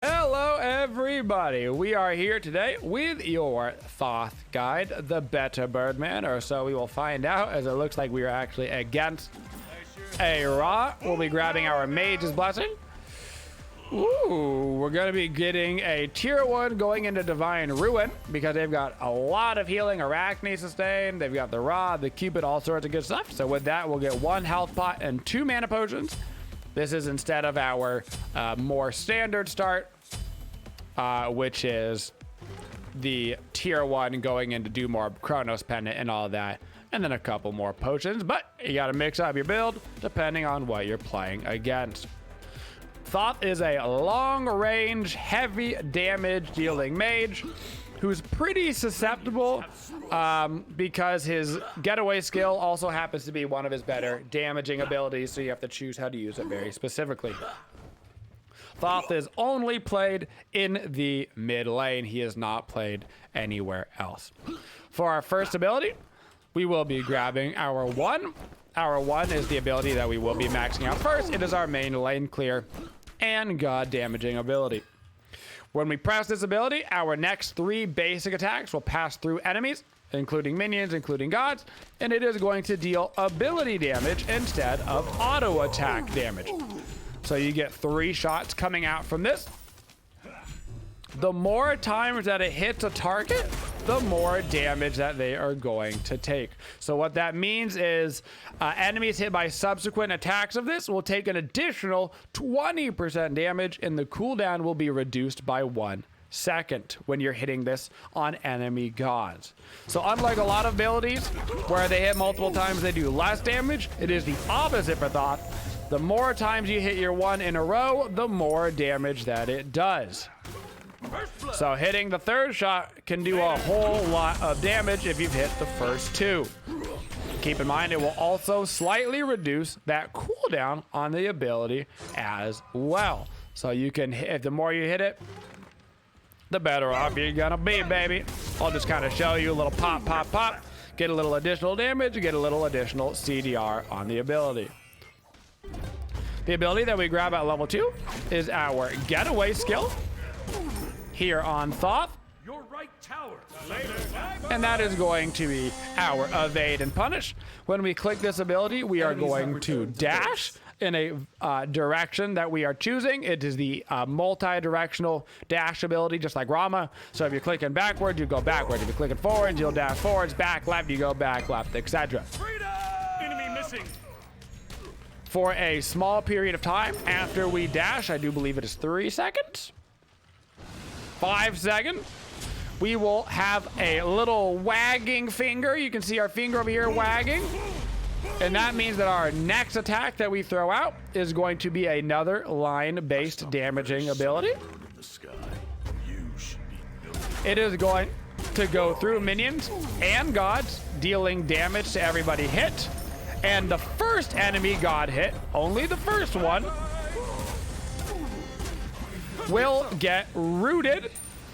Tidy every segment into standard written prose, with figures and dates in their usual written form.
Hello everybody, we are here today with your Thoth guide, the Beta Birdman, or so we will find out, as it looks like we are actually against a Ra. We'll be grabbing our Mage's Blessing. Ooh, we're going to be getting a tier 1 going into Divine Ruin because they've got a lot of healing, Arachne Sustain, they've got the Rod, the Cupid, all sorts of good stuff. So with that, we'll get 1 health pot and 2 mana potions. This is instead of our more standard start, which is the tier 1 going in to do more Chronos Pendant and all that, and then a couple more potions. But you got to mix up your build depending on what you're playing against. Thoth is a long-range, heavy damage dealing mage who's pretty susceptible because his getaway skill also happens to be one of his better damaging abilities, so you have to choose how to use it very specifically. Thoth is only played in the mid lane. He is not played anywhere else. For our first ability, we will be grabbing our 1. Our 1 is the ability that we will be maxing out first. It is our main lane clear and god damaging ability. When we press this ability, our next 3 basic attacks will pass through enemies, including minions, including gods, and it is going to deal ability damage instead of auto attack damage. So you get 3 shots coming out from this. The more times that it hits a target, the more damage that they are going to take. So what that means is enemies hit by subsequent attacks of this will take an additional 20% damage, and the cooldown will be reduced by 1 second when you're hitting this on enemy gods. So unlike a lot of abilities where they hit multiple times, they do less damage, it is the opposite for Thoth. The more times you hit your 1 in a row, the more damage that it does. So hitting the 3rd shot can do a whole lot of damage if you've hit the first 2. Keep in mind, it will also slightly reduce that cooldown on the ability as well. So you can hit, the more you hit it, the better off you're gonna be, baby. I'll just kind of show you a little pop, pop, pop. Get a little additional damage, get a little additional CDR on the ability. The ability that we grab at level 2 is our getaway skill here on Thoth. Your right tower. And that is going to be our evade and punish. When we click this ability, we are going to dash in a direction that we are choosing. It is the multi-directional dash ability, just like Rama. So if you're clicking backwards, you go backwards. If you're clicking forwards, you'll dash forwards. Back left, you go back left, etc. Enemy missing. For a small period of time after we dash, I do believe it is 3 seconds. 5 seconds, we will have a little wagging finger. You can see our finger over here wagging. And that means that our next attack that we throw out is going to be another line-based damaging ability. It is going to go through minions and gods, dealing damage to everybody hit. And the first enemy god hit, only the first one, will get rooted.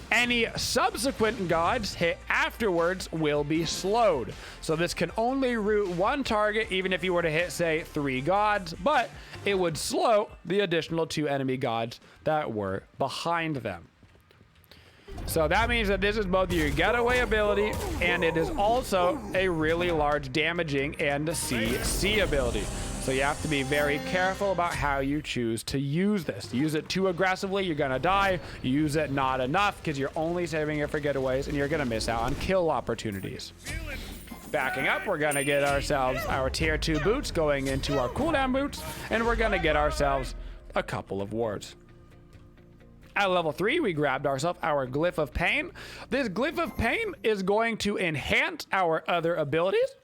Any subsequent gods hit afterwards will be slowed. So this can only root 1 target, even if you were to hit, say, 3 gods, but it would slow the additional 2 enemy gods that were behind them. So that means that this is both your getaway ability, and it is also a really large damaging and CC ability. So you have to be very careful about how you choose to use this. Use it too aggressively, you're gonna die. Use it not enough, because you're only saving it for getaways, and you're gonna miss out on kill opportunities. Backing up, we're gonna get ourselves our tier 2 boots going into our cooldown boots, and we're gonna get ourselves a couple of wards. At level 3, we grabbed ourselves our Glyph of Pain. This Glyph of Pain is going to enhance our other abilities.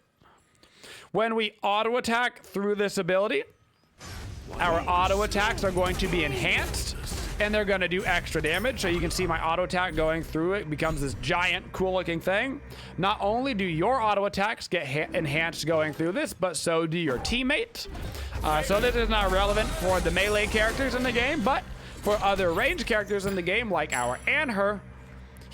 When we auto attack through this ability, our auto attacks are going to be enhanced, and they're going to do extra damage. So you can see my auto attack going through it becomes this giant cool looking thing. Not only do your auto attacks get enhanced going through this, but so do your teammates. So this is not relevant for the melee characters in the game, but for other range characters in the game like our Anher,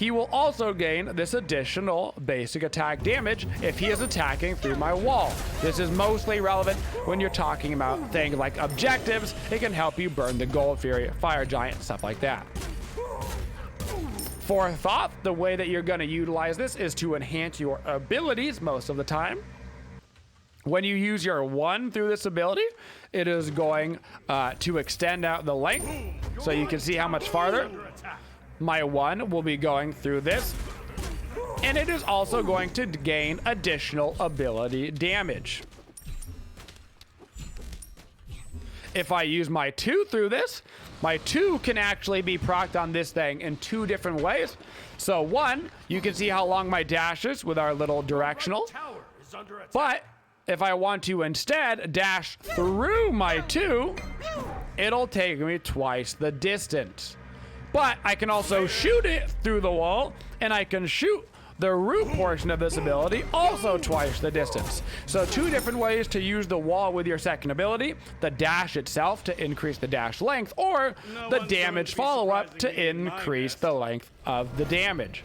he will also gain this additional basic attack damage if he is attacking through my wall. This is mostly relevant when you're talking about things like objectives. It can help you burn the Gold Fury, Fire Giant, stuff like that. For Thoth, the way that you're going to utilize this is to enhance your abilities most of the time. When you use your 1 through this ability, it is going to extend out the length, so you can see how much farther. My 1 will be going through this, and it is also going to gain additional ability damage. If I use my 2 through this, my 2 can actually be procced on this thing in 2 different ways. So 1, you can see how long my dash is with our little directional. But if I want to instead dash through my 2, it'll take me twice the distance. But I can also shoot it through the wall, and I can shoot the root portion of this ability also twice the distance. So 2 different ways to use the wall with your second ability: the dash itself to increase the dash length, or the damage follow-up to increase the length of the damage.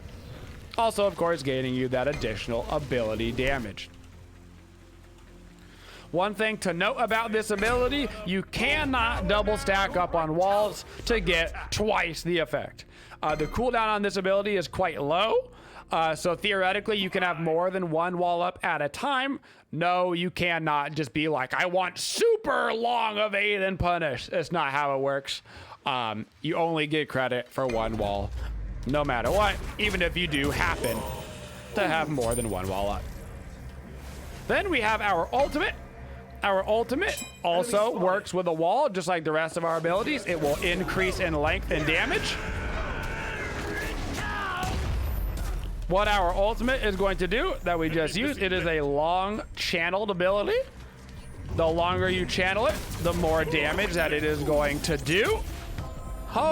Also, of course, gaining you that additional ability damage. One thing to note about this ability, you cannot double stack up on walls to get twice the effect. The cooldown on this ability is quite low, so theoretically you can have more than 1 wall up at a time. No, you cannot just be like, I want super long evade and punish. That's not how it works. You only get credit for 1 wall, no matter what, even if you do happen to have more than 1 wall up. Then we have our ultimate. Our ultimate also works with a wall, just like the rest of our abilities. It will increase in length and damage. What our ultimate is going to do that we just used, it is a long channeled ability. The longer you channel it, the more damage that it is going to do. Holy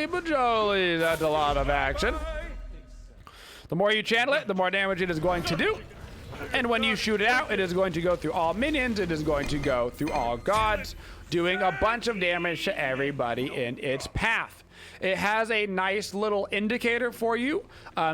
bajoli, that's a lot of action. The more you channel it, the more damage it is going to do. And when you shoot it out, it is going to go through all minions. It is going to go through all gods, doing a bunch of damage to everybody in its path. It has a nice little indicator for you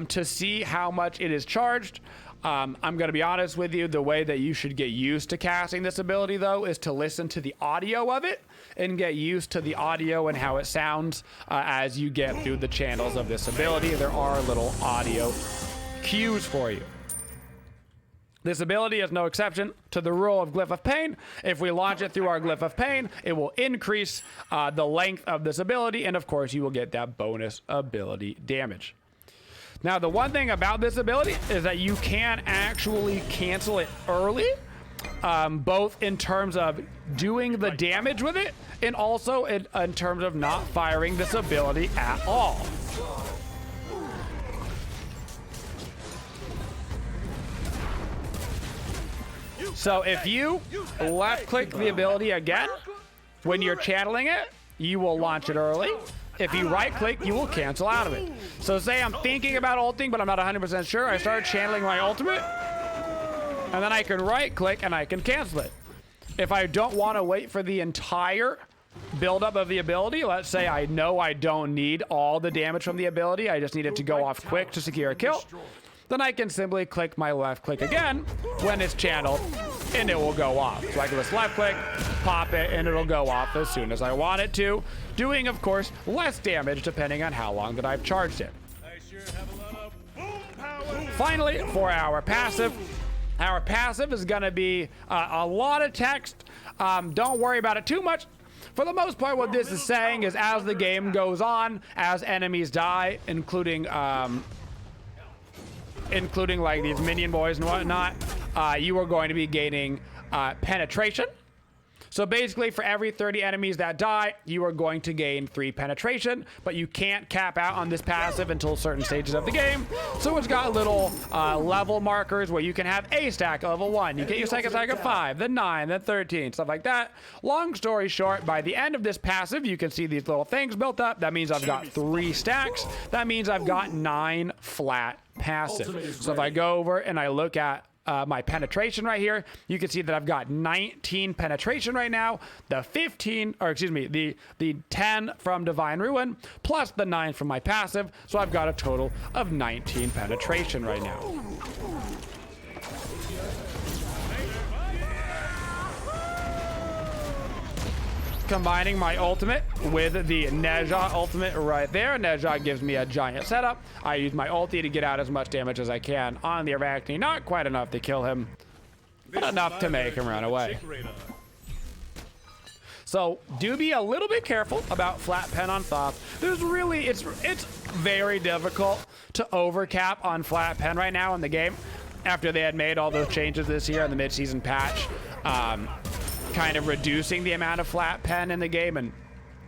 to see how much it is charged. I'm going to be honest with you, the way that you should get used to casting this ability, though, is to listen to the audio of it and get used to the audio and how it sounds as you get through the channels of this ability. There are little audio cues for you. This ability is no exception to the rule of Glyph of Pain. If we launch it through our Glyph of Pain, it will increase the length of this ability, and of course you will get that bonus ability damage. Now, the one thing about this ability is that you can actually cancel it early, both in terms of doing the damage with it, and also in terms of not firing this ability at all. So if you left click the ability again, when you're channeling it, you will launch it early. If you right click, you will cancel out of it. So say I'm thinking about ulting, but I'm not 100% sure. I start channeling my ultimate, and then I can right click and I can cancel it. If I don't want to wait for the entire buildup of the ability, let's say I know I don't need all the damage from the ability, I just need it to go off quick to secure a kill, then I can simply click my left click again when it's channeled, and it will go off. So I can just left click, pop it, and it'll go off as soon as I want it to, doing, of course, less damage depending on how long that I've charged it. Finally, for our passive is going to be a lot of text. Don't worry about it too much. For the most part, what this is saying is as the game goes on, as enemies die, including like these minion boys and whatnot, you are going to be gaining penetration. So basically, for every 30 enemies that die, you are going to gain 3 penetration, but you can't cap out on this passive until certain stages of the game. So it's got little level markers where you can have a stack of level 1. You get your second stack of 5, then 9, then 13, stuff like that. Long story short, by the end of this passive, you can see these little things built up. That means I've got 3 stacks. That means I've got 9 flat passive. So if I go over and I look at my penetration right here, you can see that I've got 19 penetration right now. The 15, or excuse me, the 10 from Divine Ruin plus the 9 from my passive. So I've got a total of 19 penetration right now. Combining my ultimate with the Nezha ultimate right there. Nezha gives me a giant setup. I use my ulti to get out as much damage as I can on the Arachne. Not quite enough to kill him, but enough to make him run away. So do be a little bit careful about flat pen on Thoth. There's really, it's very difficult to overcap on flat pen right now in the game after they had made all those changes this year in the mid-season patch. Kind of reducing the amount of flat pen in the game and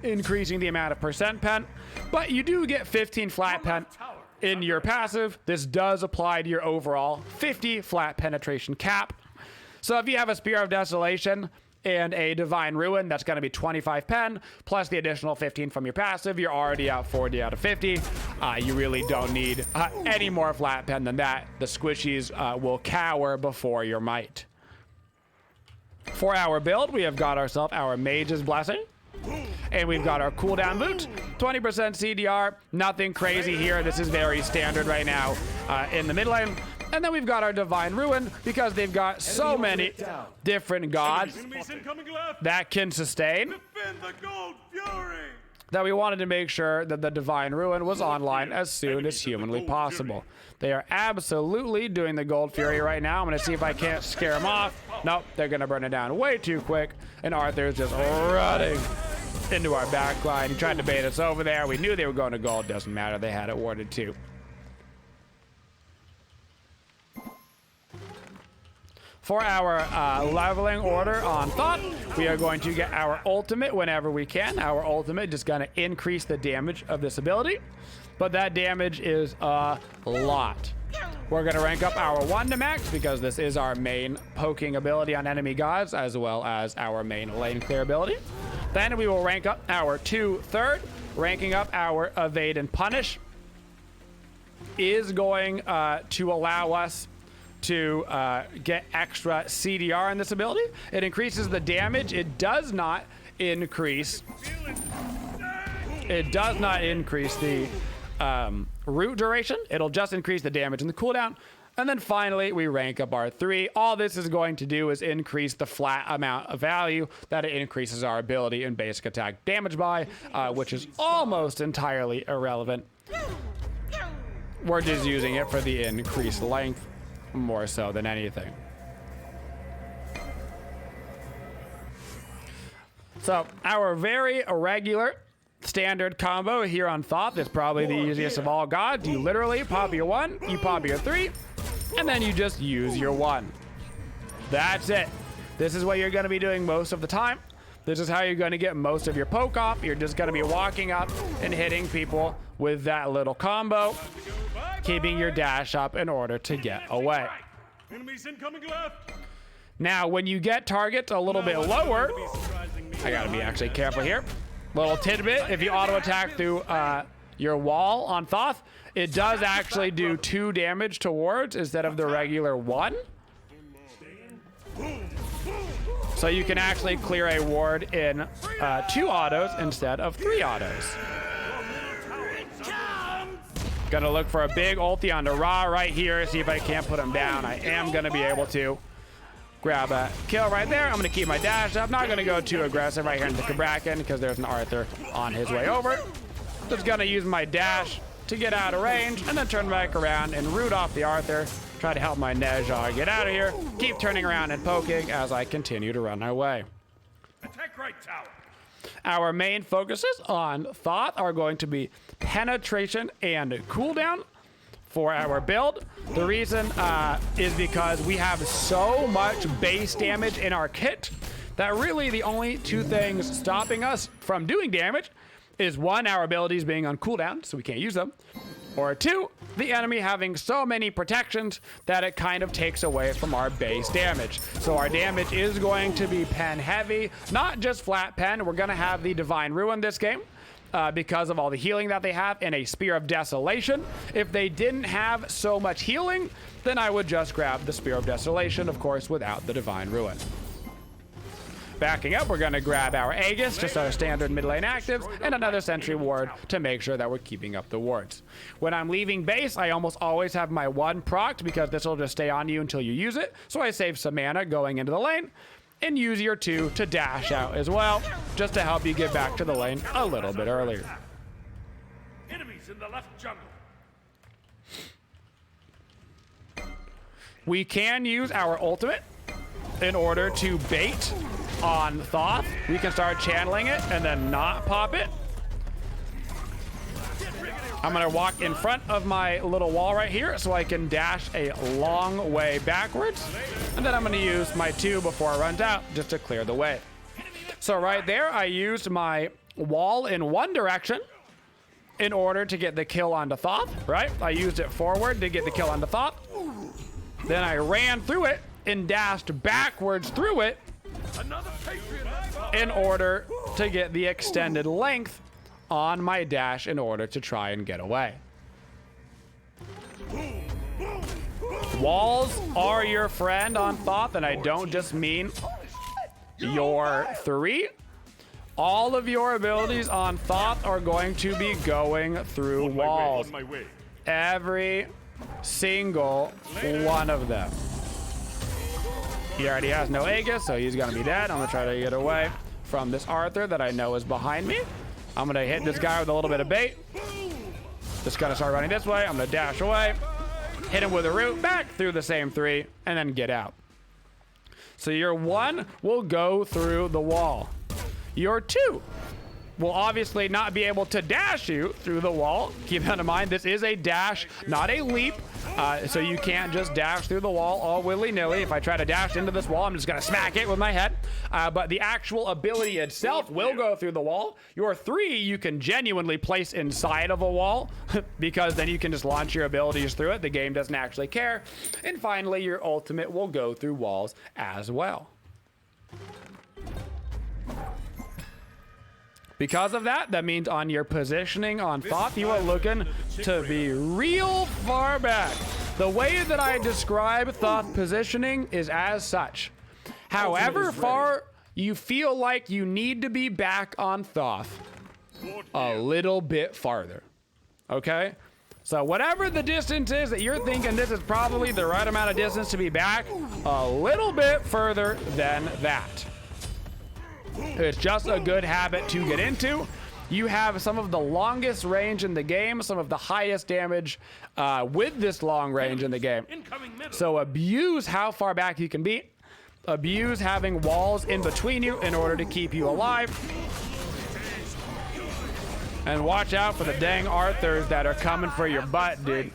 increasing the amount of percent pen. But you do get 15 flat pen in your passive. This does apply to your overall 50 flat penetration cap. So if you have a Spear of Desolation and a Divine Ruin, that's going to be 25 pen plus the additional 15 from your passive. You're already at 40 out of 50. You really don't need any more flat pen than that. The squishies will cower before your might. For our build, we have got ourselves our Mage's Blessing, and we've got our cooldown boot, 20% CDR, nothing crazy here. This is very standard right now in the mid lane. And then we've got our Divine Ruin because they've got so many different gods that can sustain that we wanted to make sure that the Divine Ruin was online as soon as humanly possible. They are absolutely doing the Gold Fury right now. I'm going to see if I can't scare them off. Nope, they're going to burn it down way too quick. And Arthur's just running into our back line. He tried to bait us over there. We knew they were going to gold. Doesn't matter. They had it warded too. For our leveling order on Thoth, we are going to get our ultimate whenever we can. Our ultimate just going to increase the damage of this ability, but that damage is a lot. We're going to rank up our 1 to max because this is our main poking ability on enemy gods as well as our main lane clear ability. Then we will rank up our 2 third. Ranking up our evade and punish is going to allow us to get extra CDR in this ability. It increases the damage. It does not increase the root duration. It'll just increase the damage and the cooldown. And then finally, we rank up our 3. All this is going to do is increase the flat amount of value that it increases our ability and basic attack damage by, which is almost entirely irrelevant. We're just using it for the increased length more so than anything. So our very irregular standard combo here on Thoth is probably the easiest of all gods. You literally pop your 1, you pop your 3, and then you just use your 1. That's it. This is what you're going to be doing most of the time. This is how you're going to get most of your poke off. You're just going to be walking up and hitting people with that little combo, keeping your dash up in order to get away. Enemies incoming left. Now, when you get targets a little bit lower, I got to be actually careful here. Little tidbit, if you auto attack through your wall on Thoth, it does actually do 2 damage to wards instead of the regular 1. So you can actually clear a ward in 2 autos instead of 3 autos. Gonna look for a big ulti on the Ra right here, see if I can't put him down. I am gonna be able to grab a kill right there. I'm gonna keep my dash up. Not gonna go too aggressive right here into Kabrakan because there's an Arthur on his way over. Just gonna use my dash to get out of range and then turn back around and root off the Arthur. Try to help my Nezha get out of here. Keep turning around and poking as I continue to run our way. Attack right tower. Our main focuses on Thoth are going to be penetration and cooldown for our build. The reason is because we have so much base damage in our kit that really the only 2 things stopping us from doing damage is 1, our abilities being on cooldown, so we can't use them, or 2, the enemy having so many protections that it kind of takes away from our base damage. So our damage is going to be pen heavy, not just flat pen. We're going to have the Divine Ruin this game because of all the healing that they have in a Spear of Desolation. If they didn't have so much healing, then I would just grab the Spear of Desolation, of course, without the Divine Ruin. Backing up, we're going to grab our Aegis, just our standard mid lane actives, and another Sentry Ward to make sure that we're keeping up the wards. When I'm leaving base, I almost always have my 1 procced because this will just stay on you until you use it. So I save some mana going into the lane and use your 2 to dash out as well, just to help you get back to the lane a little bit earlier. Enemies in the left jungle. We can use our ultimate in order to bait on Thoth. We can start channeling it and then not pop it. I'm gonna walk in front of my little wall right here so I can dash a long way backwards. And then I'm gonna use my 2 before it runs out just to clear the way. So right there, I used my wall in one direction in order to get the kill onto Thoth, right? I used it forward to get the kill onto Thoth. Then I ran through it and dashed backwards through it in order to get the extended length on my dash in order to try and get away. Walls are your friend on Thoth, and I don't just mean your 3. All of your abilities on Thoth are going to be going through walls. Every single one of them. He already has no Aegis, so he's gonna be dead. I'm gonna try to get away from this Arthur that I know is behind me. I'm gonna hit this guy with a little bit of bait. Just gonna start running this way. I'm gonna dash away, hit him with a root, back through the same 3, and then get out. So your 1 will go through the wall. Your 2 will obviously not be able to dash you through the wall. Keep that in mind. This is a dash, not a leap. So you can't just dash through the wall all willy-nilly. If I try to dash into this wall, I'm just going to smack it with my head. But the actual ability itself will go through the wall. Your 3 you can genuinely place inside of a wall because then you can just launch your abilities through it. The game doesn't actually care. And finally, your ultimate will go through walls as well. Because of that, that means on your positioning on Thoth, you are looking to be real far back. The way that I describe Thoth positioning is as such. However far you feel like you need to be back on Thoth, a little bit farther. Okay? So whatever the distance is that you're thinking this is probably the right amount of distance to be back, a little bit further than that. It's just a good habit to get into. You have some of the longest range in the game, some of the highest damage with this long range in the game. So abuse how far back you can be. Abuse having walls in between you in order to keep you alive. And watch out for the dang Arthurs that are coming for your butt, dude.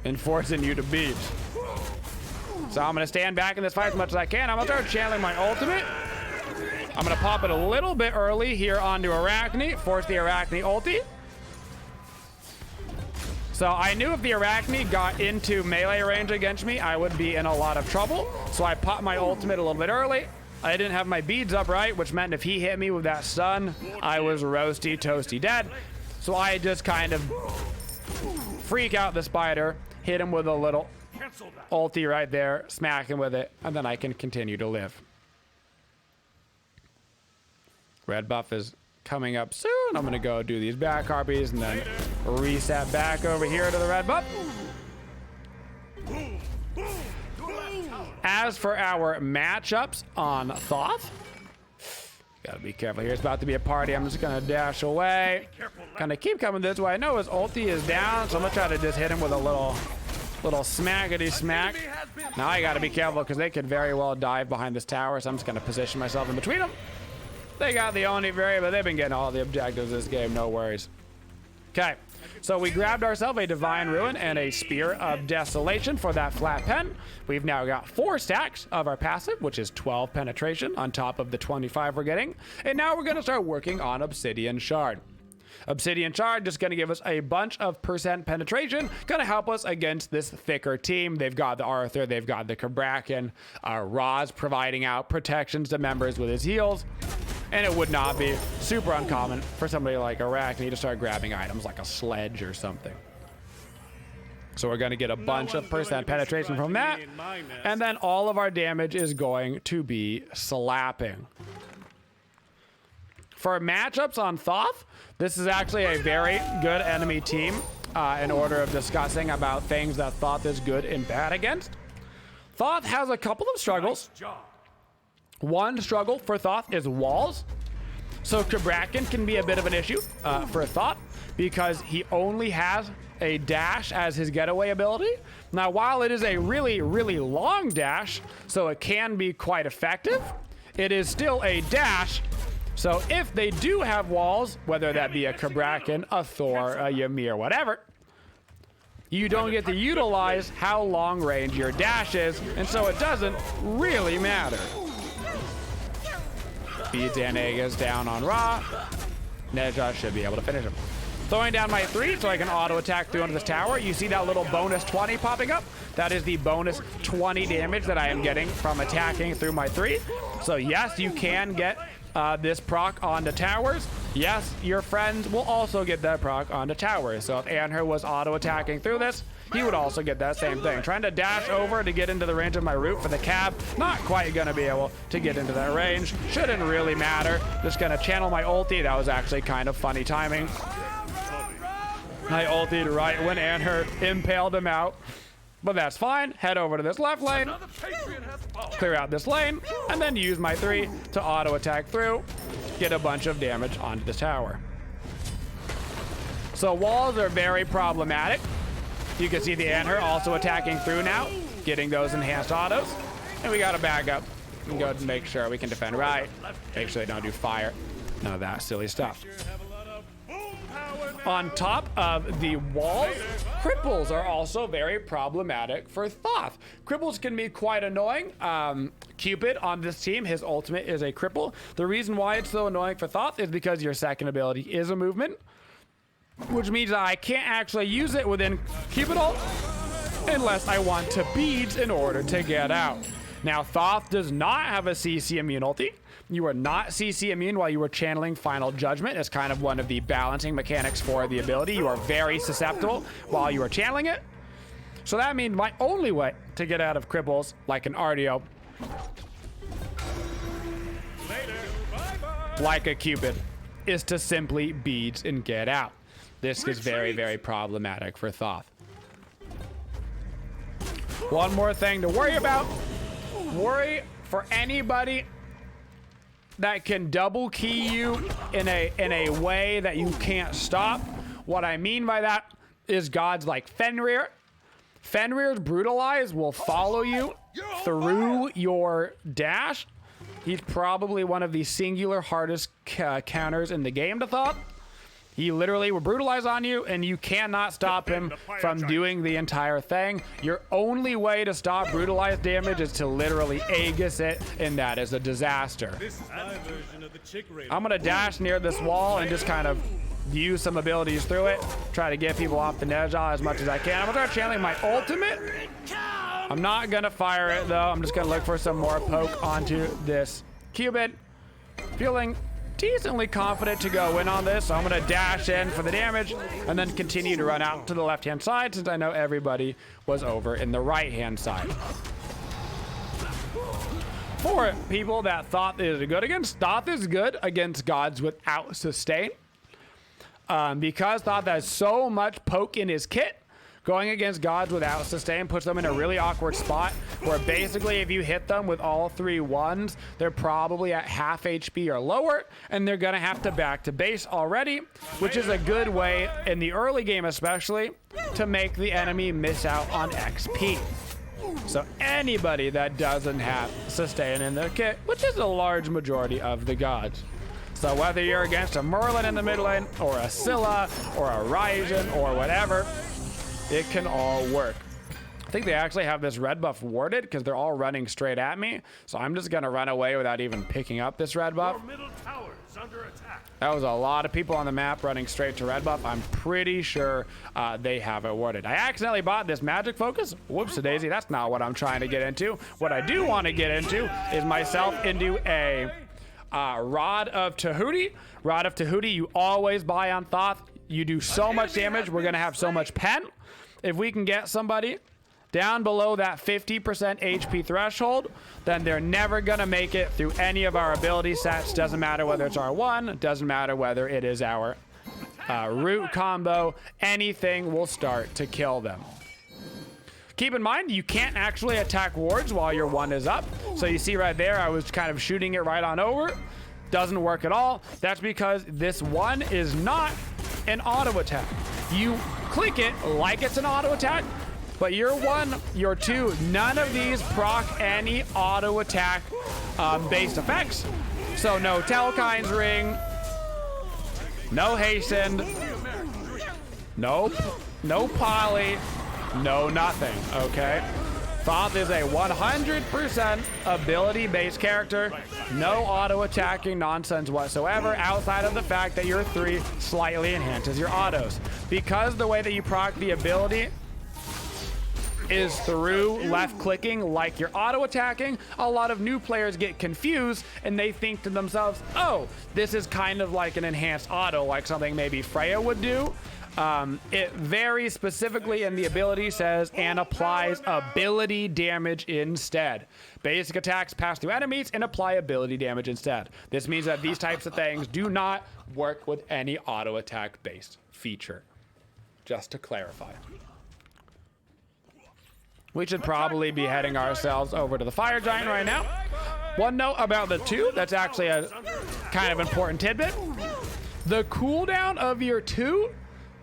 And forcing you to beat. So I'm going to stand back in this fight as much as I can. I'm going to start channeling my ultimate. I'm going to pop it a little bit early here onto Arachne, force the Arachne ulti. So I knew if the Arachne got into melee range against me, I would be in a lot of trouble. So I popped my ultimate a little bit early. I didn't have my beads up right, which meant if he hit me with that stun, I was roasty, toasty dead. So I just kind of freak out the spider, hit him with a little ulti right there, smack him with it, and then I can continue to live. Red buff is coming up soon. I'm going to go do these back harpies and then reset back over here to the red buff. As for our matchups on Thoth, gotta be careful here. It's about to be a party. I'm just going to dash away. Kind of keep coming this way. I know his ulti is down, so I'm going to try to just hit him with a little smackety smack. Now I got to be careful because they could very well dive behind this tower, so I'm just going to position myself in between them. They got the only variable. They've been getting all the objectives this game. No worries. Okay, so we grabbed ourselves a Divine Ruin and a Spear of Desolation for that flat pen. We've now got 4 stacks of our passive, which is 12 penetration on top of the 25 we're getting. And now we're going to start working on Obsidian Shard. Obsidian Shard just going to give us a bunch of percent penetration, going to help us against this thicker team. They've got the Arthur, they've got the Kabrakan, Roz providing out protections to members with his heals. And it would not be super uncommon for somebody like Arachne to start grabbing items like a sledge or something. So we're going to get a bunch of percent penetration from that. And then all of our damage is going to be slapping. For matchups on Thoth, this is actually a very good enemy team in order of discussing about things that Thoth is good and bad against. Thoth has a couple of struggles. One struggle for Thoth is walls. So Krabrakan can be a bit of an issue for Thoth because he only has a dash as his getaway ability. Now, while it is a really, really long dash, so it can be quite effective, it is still a dash. So if they do have walls, whether that be a Krabrakan, a Thor, a Ymir, whatever, you don't get to utilize how long range your dash is, and so it doesn't really matter. Beads and Aegis down on Ra. Nezha should be able to finish him. Throwing down my 3 so I can auto attack through into this tower. You see that little bonus 20 popping up? That is the bonus 20 damage that I am getting from attacking through my 3. So yes, you can get this proc onto towers. Yes, your friends will also get that proc onto towers. So if Anher was auto attacking through this, he would also get that same thing. Trying to dash over to get into the range of my root for the cab. Not quite gonna be able to get into that range. Shouldn't really matter. Just gonna channel my ulti. That was actually kind of funny timing. I ultied right when Anher impaled him out. But that's fine. Head over to this left lane, clear out this lane, and then use my 3 to auto attack through, get a bunch of damage onto the tower. So walls are very problematic. You can see the Anher also attacking through now, getting those enhanced autos. And we got to back up and go to make sure we can defend right. Make sure they don't do fire. None of that silly stuff. On top of the walls, cripples are also very problematic for Thoth. Cripples can be quite annoying. Cupid on this team, his ultimate is a cripple. The reason why it's so annoying for Thoth is because your second ability is a movement, which means that I can't actually use it within Cupid ult unless I want to beads in order to get out. Now, Thoth does not have a CC immune ulti. You are not CC immune while you are channeling Final Judgment. It's kind of one of the balancing mechanics for the ability. You are very susceptible while you are channeling it. So that means my only way to get out of cripples, like an RDO, like a Cupid, is to simply beads and get out. This is very, very problematic for Thoth. One more thing to worry about. Worry for anybody that can double key you in a way that you can't stop. What I mean by that is gods like Fenrir. Fenrir's Brutalize will follow you through your dash. He's probably one of the singular hardest counters in the game to Thoth. He literally will brutalize on you, and you cannot stop him from doing the entire thing. Your only way to stop brutalized damage is to literally Aegis it, and that is a disaster. I'm gonna dash near this wall and just kind of use some abilities through it. Try to get people off the Nezha as much as I can. I'm gonna start channeling my ultimate. I'm not gonna fire it though. I'm just gonna look for some more poke onto this Cupid. Feeling decently confident to go in on this, so I'm gonna dash in for the damage and then continue to run out to the left hand side since I know everybody was over in the right hand side. For people that Thoth is good against, Thoth is good against gods without sustain. Because Thoth has so much poke in his kit, going against gods without sustain puts them in a really awkward spot where basically if you hit them with all 3 ones, they're probably at half HP or lower, and they're gonna have to back to base already, which is a good way in the early game especially to make the enemy miss out on XP. So anybody that doesn't have sustain in their kit, which is a large majority of the gods. So whether you're against a Merlin in the mid lane, or a Scylla, or a Ryzen, or whatever, it can all work. I think they actually have this red buff warded because they're all running straight at me. So I'm just gonna run away without even picking up this red buff. That was a lot of people on the map running straight to red buff. I'm pretty sure they have it warded. I accidentally bought this magic focus. Whoops a daisy, that's not what I'm trying to get into. What I do want to get into is myself into a Rod of Tahuti. Rod of Tahuti you always buy on Thoth. You do so much damage, we're gonna have so much pen. if we can get somebody down below that 50% HP threshold, then they're never gonna make it through any of our ability sets. Doesn't matter whether it's our one, doesn't matter whether it is our root combo, anything will start to kill them. Keep in mind, you can't actually attack wards while your one is up. So you see right there, I was kind of shooting it right on over. Doesn't work at all. That's because this one is not an auto attack. You click it like it's an auto attack, but your one, your two, none of these proc any auto attack based effects. So no Telkine's Ring, no hastened, nope, no poly, no nothing, okay? Thoth is a 100% ability-based character. No auto-attacking nonsense whatsoever outside of the fact that your 3 slightly enhances your autos. Because the way that you proc the ability is through left-clicking like you're auto-attacking, a lot of new players get confused and they think to themselves, oh, this is kind of like an enhanced auto, like something maybe Freya would do. It very specifically in the ability says and applies ability damage instead. Basic attacks pass through enemies and apply ability damage instead. This means that these types of things do not work with any auto attack based feature. Just to clarify. We should probably be heading ourselves over to the fire giant right now. One note about the 2, that's actually a kind of important tidbit. The cooldown of your 2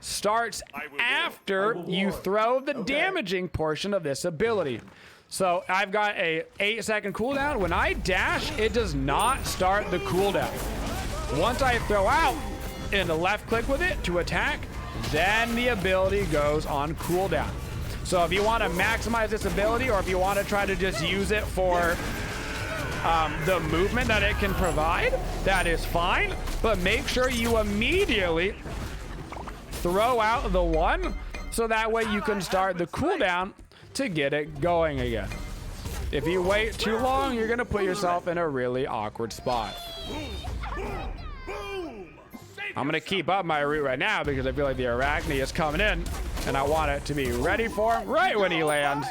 starts after you throw the damaging portion of this ability. So I've got a 8-second cooldown. When I dash, it does not start the cooldown. Once I throw out and left click with it to attack, then the ability goes on cooldown. So if you want to maximize this ability, or if you want to try to just use it for the movement that it can provide, that is fine, but make sure you immediately throw out the 1 so that way you can start the cooldown to get it going again. If you wait too long, you're gonna put yourself in a really awkward spot. I'm gonna keep up my route right now because I feel like the Arachne is coming in and I want it to be ready for him right when he lands.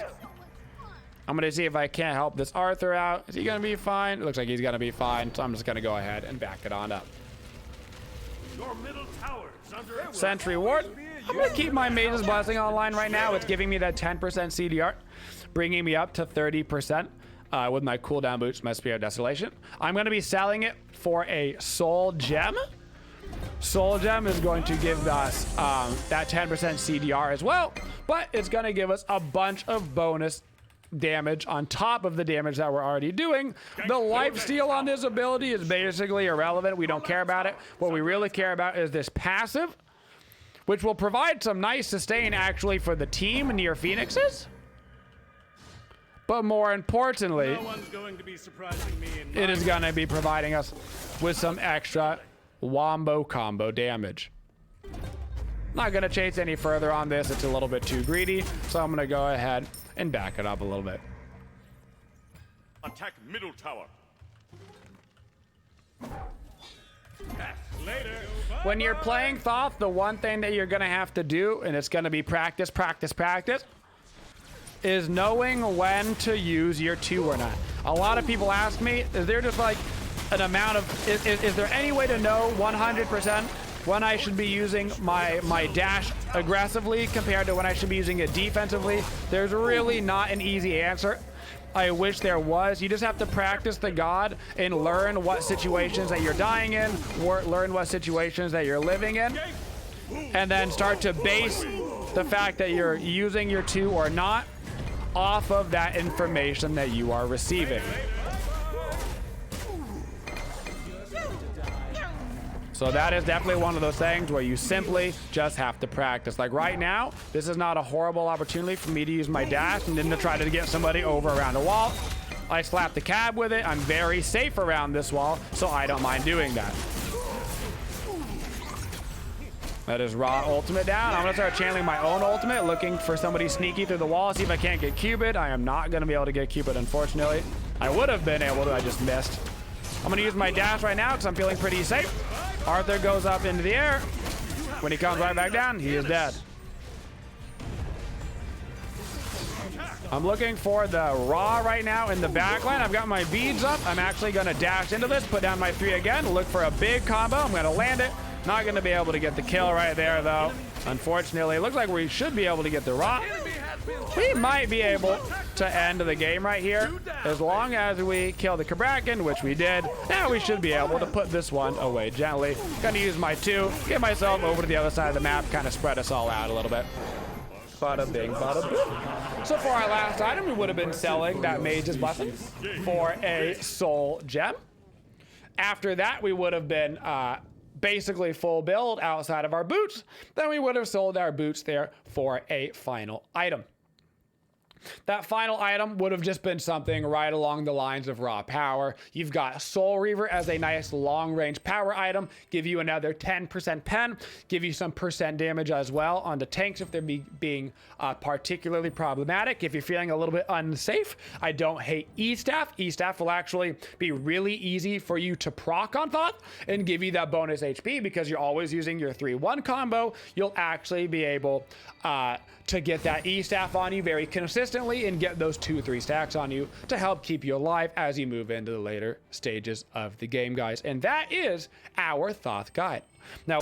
I'm gonna see if I can't help this Arthur out. Is he gonna be fine? It looks like he's gonna be fine, so I'm just gonna go ahead and back it on up. Your middle tower is under attack. Sentry Ward. I'm gonna keep my Mage's Blessing online right now. It's giving me that 10% CDR, bringing me up to 30% with my cooldown boost, my Spear of Desolation. I'm gonna be selling it for a Soul Gem. Soul Gem is going to give us that 10% CDR as well, but it's gonna give us a bunch of bonus damage on top of the damage that we're already doing. The lifesteal on this ability is basically irrelevant. We don't care about it. What we really care about is this passive, which will provide some nice sustain actually for the team near Phoenixes. But more importantly, No one's going to be surprising me in it is going to be providing us with some extra wombo combo damage. Not going to chase any further on this. It's a little bit too greedy, so I'm going to go ahead and back it up a little bit. attack middle tower. Later. When you're playing Thoth, the one thing that you're going to have to do, and it's going to be practice, is knowing when to use your 2 or not. A lot of people ask me, is there just like an amount of, is there any way to know 100% when I should be using my dash aggressively compared to when I should be using it defensively? There's really not an easy answer. I wish there was. You just have to practice the god and learn what situations that you're dying in, learn what situations that you're living in, and then start to base the fact that you're using your 2 or not off of that information that you are receiving. So that is definitely one of those things where you simply just have to practice. Like right now, this is not a horrible opportunity for me to use my dash and then to try to get somebody over around a wall. I slap the cab with it. I'm very safe around this wall, so I don't mind doing that. That is raw ultimate down. I'm gonna start channeling my own ultimate, looking for somebody sneaky through the wall, see if I can't get Cupid. I am not gonna be able to get Cupid, unfortunately. I would have been able to, I just missed. I'm gonna use my dash right now because I'm feeling pretty safe. Arthur goes up into the air. When he comes right back down, he is dead. I'm looking for the Raw right now in the backline. I've got my beads up. I'm actually going to dash into this, put down my 3 again, look for a big combo. I'm going to land it. Not going to be able to get the kill right there, though. Unfortunately, it looks like we should be able to get the Raw. We might be able to end the game right here. As long as we kill the Kabrakan, which we did, now we should be able to put this one away gently. Gonna use my 2, get myself over to the other side of the map, kind of spread us all out a little bit. Bada bing, bada boom. So for our last item, we would have been selling that Mage's Blessing for a soul gem. After that, we would have been basically full build outside of our boots. Then we would have sold our boots there for a final item. That final item would have just been something right along the lines of raw power. You've got Soul Reaver as a nice long-range power item, give you another 10% pen, give you some percent damage as well on the tanks if they're being particularly problematic. If you're feeling a little bit unsafe, I don't hate E-Staff. E-Staff will actually be really easy for you to proc on Thoth and give you that bonus HP because you're always using your 3-1 combo. You'll actually be able to get that E-Staff on you very consistently and get those 2-3 stacks on you to help keep you alive as you move into the later stages of the game, guys. And that is our Thoth guide. Now,